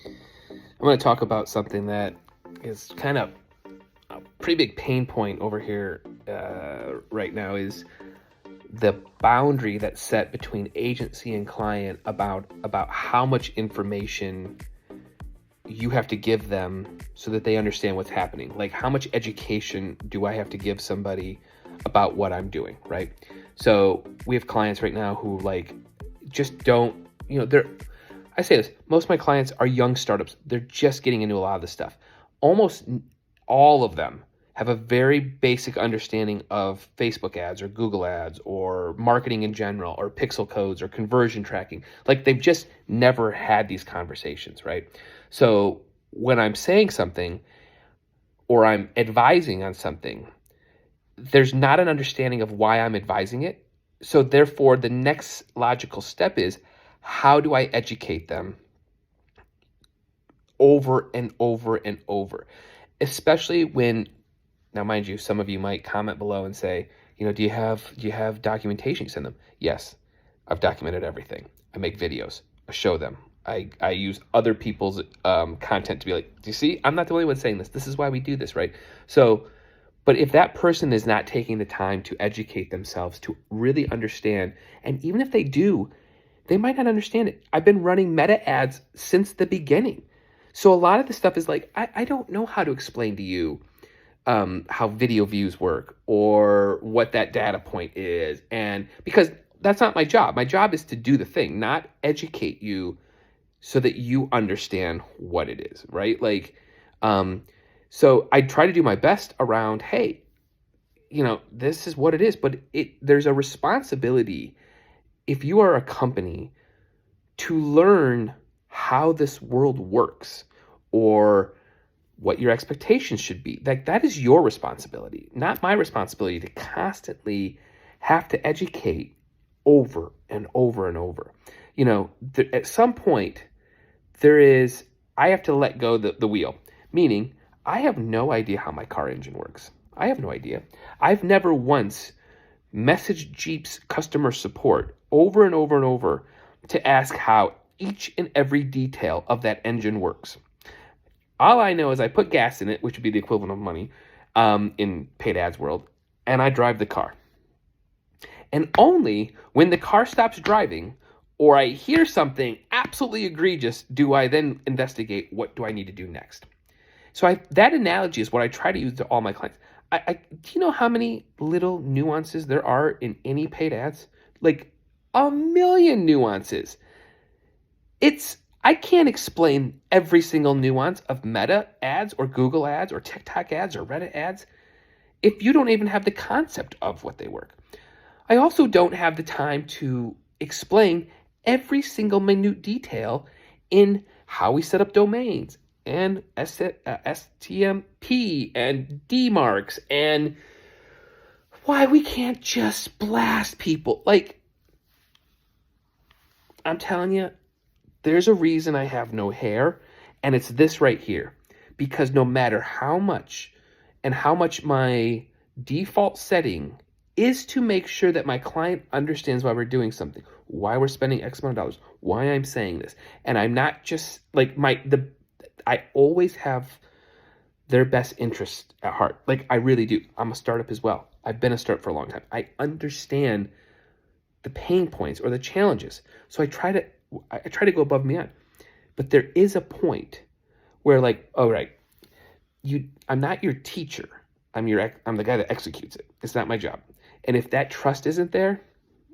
I'm going to talk about something that is kind of a pretty big pain point over here right now is the boundary that's set between agency and client about how much information you have to give them so that they understand what's happening. Like, how much education do I have to give somebody about what I'm doing, right? So we have clients right now who just don't, I say this, most of my clients are young startups. They're just getting into a lot of this stuff. Almost all of them have a very basic understanding of Facebook ads or Google ads or marketing in general or pixel codes or conversion tracking. Like, they've just never had these conversations, right? So when I'm saying something or I'm advising on something, there's not an understanding of why I'm advising it. So therefore, the next logical step is, how do I educate them over and over and over? Especially when, now mind you, some of you might comment below and say, do you have documentation you send them? Yes, I've documented everything. I make videos. I show them. I use other people's content to be like, do you see? I'm not the only one saying this. This is why we do this, right? So, but if that person is not taking the time to educate themselves, to really understand, and even if they do, they might not understand it. I've been running meta ads since the beginning. So a lot of the stuff is like, I don't know how to explain to you how video views work or what that data point is. And because that's not my job. My job is to do the thing, not educate you so that you understand what it is, right? So I try to do my best around, hey, this is what it is, but there's a responsibility if you are a company to learn how this world works or what your expectations should be. Like, that is your responsibility, not my responsibility to constantly have to educate over and over and over. At some point, I have to let go the wheel, meaning I have no idea how my car engine works. I have no idea. I've never once messaged Jeep's customer support over and over and over to ask how each and every detail of that engine works. All I know is I put gas in it, which would be the equivalent of money in paid ads world, and I drive the car. And only when the car stops driving or I hear something absolutely egregious do I then investigate what do I need to do next. So that analogy is what I try to use to all my clients. Do you know how many little nuances there are in any paid ads? Like a million nuances. I can't explain every single nuance of Meta ads or Google ads or TikTok ads or Reddit ads if you don't even have the concept of what they work. I also don't have the time to explain every single minute detail in how we set up domains and STMP and DMARCs and why we can't just blast people. Like, I'm telling you, there's a reason I have no hair, and it's this right here. Because no matter how much my default setting is to make sure that my client understands why we're doing something, why we're spending X amount of dollars, why I'm saying this. And I'm not just like I always have their best interest at heart. Like, I really do. I'm a startup as well. I've been a startup for a long time. I understand the pain points or the challenges. So I try to go above and beyond. But there is a point where, like, all right, I'm not your teacher. I'm the guy that executes it. It's not my job. And if that trust isn't there,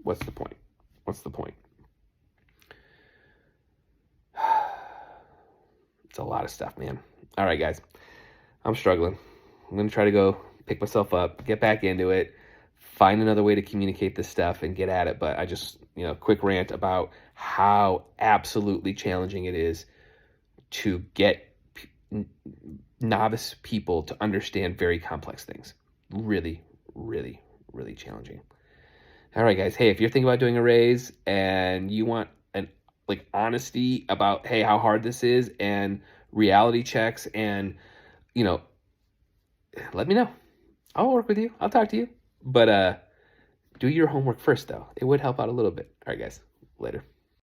what's the point? What's the point? It's a lot of stuff, man. All right, guys. I'm struggling. I'm going to try to go pick myself up, get back into it, find another way to communicate this stuff and get at it. But I just, quick rant about how absolutely challenging it is to get novice people to understand very complex things. Really, really, really challenging. All right, guys. Hey, if you're thinking about doing a raise and you want honesty about, hey, how hard this is and reality checks and, let me know. I'll work with you. I'll talk to you. But do your homework first, though. It would help out a little bit. All right, guys. Later.